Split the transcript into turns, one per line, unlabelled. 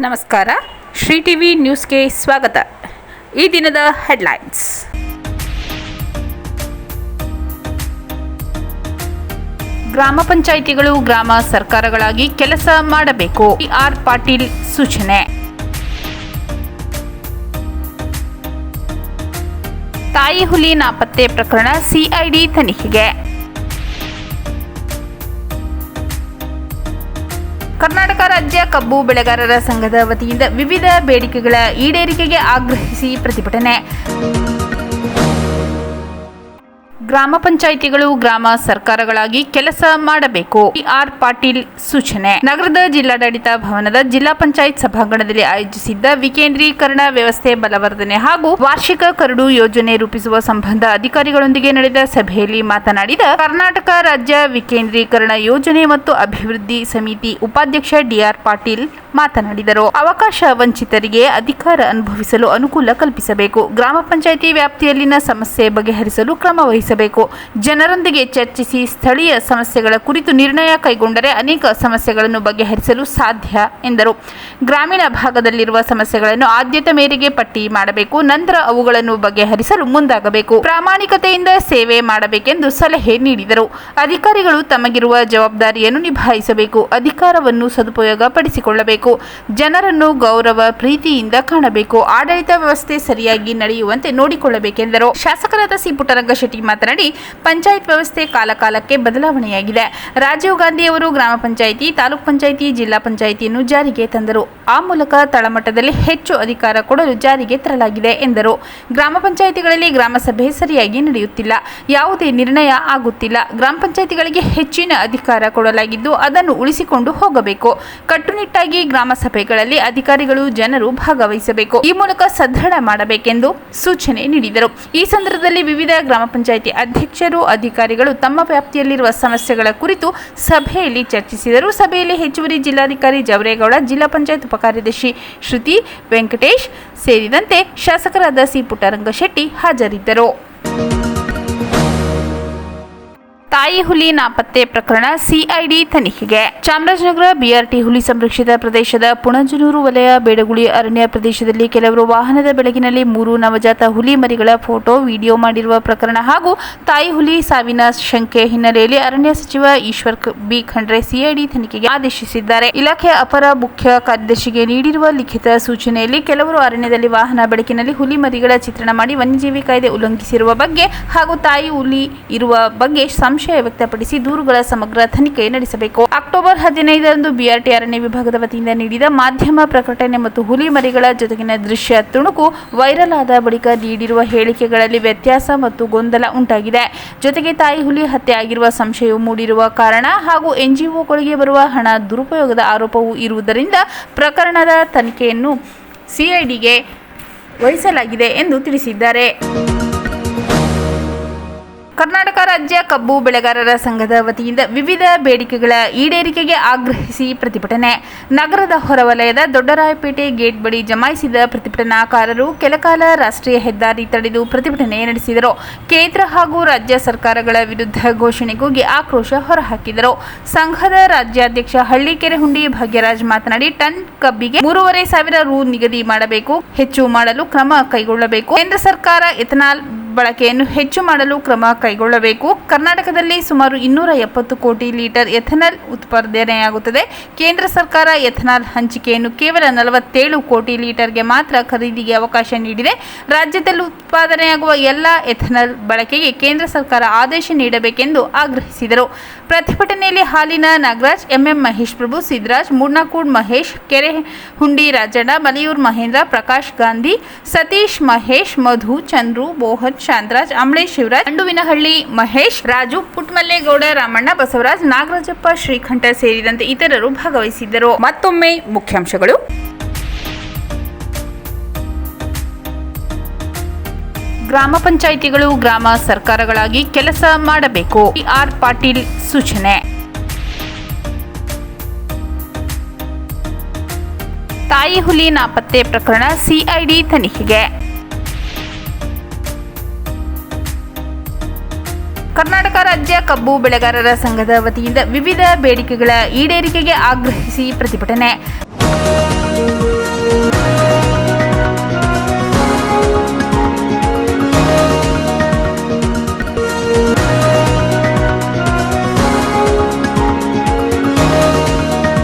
ನಮಸ್ಕಾರ. ಶ್ರೀ ಟಿವಿ ನ್ಯೂಸ್ಗೆ ಸ್ವಾಗತ. ಈ ದಿನದ ಹೆಡ್ಲೈನ್ಸ್. ಗ್ರಾಮ ಪಂಚಾಯಿತಿಗಳು ಗ್ರಾಮ ಸರ್ಕಾರಗಳಾಗಿ ಕೆಲಸ ಮಾಡಬೇಕು. ಆರ್ ಪಾಟೀಲ್ ಸೂಚನೆ. ತಾಯಿ ಹುಲಿ ನಾಪತ್ತೆ ಪ್ರಕರಣ ಸಿಐಡಿ ತನಿಖೆಗೆ. ಕರ್ನಾಟಕ ರಾಜ್ಯ ಕಬ್ಬು ಬೆಳೆಗಾರರ ಸಂಘದ ವತಿಯಿಂದ ವಿವಿಧ ಬೇಡಿಕೆಗಳ ಈಡೇರಿಕೆಗೆ ಆಗ್ರಹಿಸಿ ಪ್ರತಿಭಟನೆ. ಗ್ರಾಮ ಪಂಚಾಯಿತಿಗಳು ಗ್ರಾಮ ಸರ್ಕಾರಗಳಾಗಿ ಕೆಲಸ ಮಾಡಬೇಕು. ಆರ್ ಪಾಟೀಲ್ ಸೂಚನೆ. ನಗರದ ಜಿಲ್ಲಾಡಳಿತ ಭವನದ ಜಿಲ್ಲಾ ಪಂಚಾಯತ್ ಸಭಾಂಗಣದಲ್ಲಿ ಆಯೋಜಿಸಿದ್ದ ವಿಕೇಂದ್ರೀಕರಣ ವ್ಯವಸ್ಥೆ ಬಲವರ್ಧನೆ ಹಾಗೂ ವಾರ್ಷಿಕ ಕರಡು ಯೋಜನೆ ರೂಪಿಸುವ ಸಂಬಂಧ ಅಧಿಕಾರಿಗಳೊಂದಿಗೆ ನಡೆದ ಸಭೆಯಲ್ಲಿ ಮಾತನಾಡಿದ ಕರ್ನಾಟಕ ರಾಜ್ಯ ವಿಕೇಂದ್ರೀಕರಣ ಯೋಜನೆ ಮತ್ತು ಅಭಿವೃದ್ಧಿ ಸಮಿತಿ ಉಪಾಧ್ಯಕ್ಷ ಡಿಆರ್ ಪಾಟೀಲ್ ಮಾತನಾಡಿದರು. ಅವಕಾಶ ವಂಚಿತರಿಗೆ ಅಧಿಕಾರ ಅನುಭವಿಸಲು ಅನುಕೂಲ ಕಲ್ಪಿಸಬೇಕು. ಗ್ರಾಮ ಪಂಚಾಯಿತಿ ವ್ಯಾಪ್ತಿಯಲ್ಲಿನ ಸಮಸ್ಯೆ ಬಗೆಹರಿಸಲು ಕ್ರಮ ವಹಿಸಬೇಕು. ಜನರೊಂದಿಗೆ ಚರ್ಚಿಸಿ ಸ್ಥಳೀಯ ಸಮಸ್ಯೆಗಳ ಕುರಿತು ನಿರ್ಣಯ ಕೈಗೊಂಡರೆ ಅನೇಕ ಸಮಸ್ಯೆಗಳನ್ನು ಬಗೆಹರಿಸಲು ಸಾಧ್ಯ ಎಂದರು. ಗ್ರಾಮೀಣ ಭಾಗದಲ್ಲಿರುವ ಸಮಸ್ಯೆಗಳನ್ನು ಆದ್ಯತೆ ಮೇರೆಗೆ ಪಟ್ಟಿ ಮಾಡಬೇಕು. ನಂತರ ಅವುಗಳನ್ನು ಬಗೆಹರಿಸಲು ಮುಂದಾಗಬೇಕು. ಪ್ರಾಮಾಣಿಕತೆಯಿಂದ ಸೇವೆ ಮಾಡಬೇಕೆಂದು ಸಲಹೆ ನೀಡಿದರು. ಅಧಿಕಾರಿಗಳು ತಮಗಿರುವ ಜವಾಬ್ದಾರಿಯನ್ನು ನಿಭಾಯಿಸಬೇಕು. ಅಧಿಕಾರವನ್ನು ಸದುಪಯೋಗ ಪಡಿಸಿಕೊಳ್ಳಬೇಕು. ಜನರನ್ನು ಗೌರವ ಪ್ರೀತಿಯಿಂದ ಕಾಣಬೇಕು. ಆಡಳಿತ ವ್ಯವಸ್ಥೆ ಸರಿಯಾಗಿ ನಡೆಯುವಂತೆ ನೋಡಿಕೊಳ್ಳಬೇಕೆಂದರು. ಶಾಸಕರಾದ ಸಿ ಪುಟ್ಟರಂಗಶೆಟ್ಟಿ ಮಾತನಾಡಿ, ಪಂಚಾಯತ್ ವ್ಯವಸ್ಥೆ ಕಾಲಕಾಲಕ್ಕೆ ಬದಲಾವಣೆಯಾಗಿದೆ. ರಾಜೀವ್ ಗಾಂಧಿ ಅವರು ಗ್ರಾಮ ಪಂಚಾಯಿತಿ, ತಾಲೂಕು ಪಂಚಾಯಿತಿ, ಜಿಲ್ಲಾ ಪಂಚಾಯಿತಿಯನ್ನು ಜಾರಿಗೆ ತಂದರು. ಆ ಮೂಲಕ ತಳಮಟ್ಟದಲ್ಲಿ ಹೆಚ್ಚು ಅಧಿಕಾರ ಕೊಡಲು ಜಾರಿಗೆ ತರಲಾಗಿದೆ ಎಂದರು. ಗ್ರಾಮ ಪಂಚಾಯಿತಿಗಳಲ್ಲಿ ಗ್ರಾಮ ಸಭೆ ಸರಿಯಾಗಿ ನಡೆಯುತ್ತಿಲ್ಲ. ಯಾವುದೇ ನಿರ್ಣಯ ಆಗುತ್ತಿಲ್ಲ. ಗ್ರಾಮ ಪಂಚಾಯಿತಿಗಳಿಗೆ ಹೆಚ್ಚಿನ ಅಧಿಕಾರ ಕೊಡಲಾಗಿದ್ದು ಅದನ್ನು ಉಳಿಸಿಕೊಂಡು ಹೋಗಬೇಕು. ಕಟ್ಟುನಿಟ್ಟಾಗಿ ಗ್ರಾಮ ಸಭೆಗಳಲ್ಲಿ ಅಧಿಕಾರಿಗಳು ಜನರು ಭಾಗವಹಿಸಬೇಕು. ಈ ಮೂಲಕ ಸದೃಢ ಮಾಡಬೇಕೆಂದು ಸೂಚನೆ ನೀಡಿದರು. ಈ ಸಂದರ್ಭದಲ್ಲಿ ವಿವಿಧ ಗ್ರಾಮ ಪಂಚಾಯಿತಿ ಅಧ್ಯಕ್ಷರು, ಅಧಿಕಾರಿಗಳು ತಮ್ಮ ವ್ಯಾಪ್ತಿಯಲ್ಲಿರುವ ಸಮಸ್ಯೆಗಳ ಕುರಿತು ಸಭೆಯಲ್ಲಿ ಚರ್ಚಿಸಿದರು. ಸಭೆಯಲ್ಲಿ ಹೆಚ್ಚುವರಿ ಜಿಲ್ಲಾಧಿಕಾರಿ ಜವರೇಗೌಡ, ಜಿಲ್ಲಾ ಪಂಚಾಯತ್ ಉಪಕಾರ್ಯದರ್ಶಿ ಶ್ರುತಿ, ವೆಂಕಟೇಶ್ ಸೇರಿದಂತೆ ಶಾಸಕರಾದ ಸಿ ಪುಟ್ಟರಂಗಶೆಟ್ಟಿ ಹಾಜರಿದ್ದರು. ತಾಯಿ ಹುಲಿ ನಾಪತ್ತೆ ಪ್ರಕರಣ ಸಿಐಡಿ ತನಿಖೆಗೆ. ಚಾಮರಾಜನಗರ ಬಿಆರ್ಟಿ ಹುಲಿ ಸಂರಕ್ಷಿತ ಪ್ರದೇಶದ ಪುಣಜನೂರು ವಲಯ ಬೇಡಗುಳಿ ಅರಣ್ಯ ಪ್ರದೇಶದಲ್ಲಿ ಕೆಲವರು ವಾಹನದ ಬೆಳಕಿನಲ್ಲಿ 3 ನವಜಾತ ಹುಲಿ ಮರಿಗಳ ಫೋಟೋ, ವಿಡಿಯೋ ಮಾಡಿರುವ ಪ್ರಕರಣ ಹಾಗೂ ತಾಯಿ ಹುಲಿ ಸಾವಿನ ಶಂಕೆ ಹಿನ್ನೆಲೆಯಲ್ಲಿ ಅರಣ್ಯ ಸಚಿವ ಈಶ್ವರ್ ಬಿ ಖಂಡ್ರೆ ಸಿಐಡಿ ತನಿಖೆಗೆ ಆದೇಶಿಸಿದ್ದಾರೆ. ಇಲಾಖೆಯ ಅಪರ ಮುಖ್ಯ ಕಾರ್ಯದರ್ಶಿಗೆ ನೀಡಿರುವ ಲಿಖಿತ ಸೂಚನೆಯಲ್ಲಿ ಕೆಲವರು ಅರಣ್ಯದಲ್ಲಿ ವಾಹನ ಬೆಳಕಿನಲ್ಲಿ ಹುಲಿ ಮರಿಗಳ ಚಿತ್ರಣ ಮಾಡಿ ವನ್ಯಜೀವಿ ಕಾಯ್ದೆ ಉಲ್ಲಂಘಿಸಿರುವ ಬಗ್ಗೆ ಹಾಗೂ ತಾಯಿ ಹುಲಿ ಇರುವ ಬಗ್ಗೆ ಸಂಶಯ ವ್ಯಕ್ತಪಡಿಸಿ ದೂರುಗಳ ಸಮಗ್ರ ತನಿಖೆ ನಡೆಸಬೇಕು. ಅಕ್ಟೋಬರ್ 15ರಂದು ಬಿಆರ್ಟಿ ಅರಣ್ಯ ವಿಭಾಗದ ವತಿಯಿಂದ ನೀಡಿದ ಮಾಧ್ಯಮ ಪ್ರಕಟಣೆ ಮತ್ತು ಹುಲಿ ಮರಿಗಳ ಜೊತೆಗಿನ ದೃಶ್ಯ ತುಣುಕು ವೈರಲ್ ಆದ ಬಳಿಕ ನೀಡಿರುವ ಹೇಳಿಕೆಗಳಲ್ಲಿ ವ್ಯತ್ಯಾಸ ಮತ್ತು ಗೊಂದಲ ಉಂಟಾಗಿದೆ. ಜೊತೆಗೆ ತಾಯಿ ಹುಲಿ ಹತ್ಯೆ ಆಗಿರುವ ಸಂಶಯವು ಮೂಡಿರುವ ಕಾರಣ ಹಾಗೂ ಎನ್ಜಿಒಗಳಿಗೆ ಬರುವ ಹಣ ದುರುಪಯೋಗದ ಆರೋಪವೂ ಇರುವುದರಿಂದ ಪ್ರಕರಣದ ತನಿಖೆಯನ್ನು ಸಿಐಡಿಗೆ ವಹಿಸಲಾಗಿದೆ ಎಂದು ತಿಳಿಸಿದ್ದಾರೆ. ಕರ್ನಾಟಕ ರಾಜ್ಯ ಕಬ್ಬು ಬೆಳೆಗಾರರ ಸಂಘದ ವತಿಯಿಂದ ವಿವಿಧ ಬೇಡಿಕೆಗಳ ಈಡೇರಿಕೆಗೆ ಆಗ್ರಹಿಸಿ ಪ್ರತಿಭಟನೆ. ನಗರದ ಹೊರವಲಯದ ದೊಡ್ಡರಾಯಪೇಟೆ ಗೇಟ್ ಬಳಿ ಜಮಾಯಿಸಿದ ಪ್ರತಿಭಟನಾಕಾರರು ಕೆಲಕಾಲ ರಾಷ್ಟ್ರೀಯ ಹೆದ್ದಾರಿ ತಡೆದು ಪ್ರತಿಭಟನೆ ನಡೆಸಿದರು. ಕೇಂದ್ರ ಹಾಗೂ ರಾಜ್ಯ ಸರ್ಕಾರಗಳ ವಿರುದ್ಧ ಘೋಷಣೆ ಕೂಗಿ ಆಕ್ರೋಶ ಹೊರಹಾಕಿದರು. ಸಂಘದ ರಾಜ್ಯಾಧ್ಯಕ್ಷ ಹಳ್ಳಿಕೆರೆ ಹುಂಡಿ ಭಾಗ್ಯರಾಜ್ ಮಾತನಾಡಿ, ಟನ್ ಕಬ್ಬಿಗೆ 3,500 ರು ನಿಗದಿ ಮಾಡಬೇಕು. ಹೆಚ್ಚು ಮಾಡಲು ಕ್ರಮ ಕೈಗೊಳ್ಳಬೇಕು. ಕೇಂದ್ರ ಸರ್ಕಾರ ಎಥನಾಲ್ ಬಳಕೆಯನ್ನು ಹೆಚ್ಚು ಮಾಡಲು ಕ್ರಮ ಕೈಗೊಳ್ಳಬೇಕು. ಕರ್ನಾಟಕದಲ್ಲಿ ಸುಮಾರು 270 ಕೋಟಿ ಲೀಟರ್ ಎಥೆನಾಲ್ ಉತ್ಪಾದನೆಯಾಗುತ್ತದೆ. ಕೇಂದ್ರ ಸರ್ಕಾರ ಎಥೆನಾಲ್ ಹಂಚಿಕೆಯನ್ನು ಕೇವಲ 47 ಕೋಟಿ ಲೀಟರ್ಗೆ ಮಾತ್ರ ಖರೀದಿಗೆ ಅವಕಾಶ ನೀಡಿದೆ. ರಾಜ್ಯದಲ್ಲಿ ಉತ್ಪಾದನೆಯಾಗುವ ಎಲ್ಲ ಎಥೆನಾಲ್ ಬಳಕೆಗೆ ಕೇಂದ್ರ ಸರ್ಕಾರ ಆದೇಶ ನೀಡಬೇಕೆಂದು ಆಗ್ರಹಿಸಿದರು. ಪ್ರತಿಭಟನೆಯಲ್ಲಿ ಹಾಲಿನ ನಾಗರಾಜ್, ಎಂಎಂ ಮಹೇಶ್ ಪ್ರಭು, ಸಿದ್ದರಾಜ್, ಮೂಡ್ನಾಕೂಡ್ ಮಹೇಶ್, ಕೆರೆ ಹುಂಡಿ ರಾಜಣ್ಣ, ಮಲಿಯೂರ್ ಮಹೇಂದ್ರ, ಪ್ರಕಾಶ್ ಗಾಂಧಿ, ಸತೀಶ್, ಮಹೇಶ್, ಮಧು, ಚಂದ್ರು, ಮೋಹನ್, ಶಾಂತರಾಜ್, ಅಂಬಳೇಶ್, ಶಿವರಾಜ್, ಅಂಡುವಿನಹಳ್ಳಿ ಮಹೇಶ್, ರಾಜು, ಪುಟ್ಮಲ್ಲೇಗೌಡ, ರಾಮಣ್ಣ, ಬಸವರಾಜ್, ನಾಗರಾಜಪ್ಪ, ಶ್ರೀಕಂಠ ಸೇರಿದಂತೆ ಇತರರು ಭಾಗವಹಿಸಿದ್ದರು. ಮತ್ತೊಮ್ಮೆ ಮುಖ್ಯಾಂಶಗಳು. ಗ್ರಾಮ ಪಂಚಾಯಿತಿಗಳು ಗ್ರಾಮ ಸರ್ಕಾರಗಳಾಗಿ ಕೆಲಸ ಮಾಡಬೇಕು. ಆರ್ ಪಾಟೀಲ್ ಸೂಚನೆ. ತಾಯಿ ಹುಲಿ ನಾಪತ್ತೆ ಪ್ರಕರಣ ಸಿಐಡಿ ತನಿಖೆಗೆ. ಕರ್ನಾಟಕ ರಾಜ್ಯ ಕಬ್ಬು ಬೆಳೆಗಾರರ ಸಂಘದ ವತಿಯಿಂದ ವಿವಿಧ ಬೇಡಿಕೆಗಳ ಈಡೇರಿಕೆಗೆ ಆಗ್ರಹಿಸಿ ಪ್ರತಿಭಟನೆ.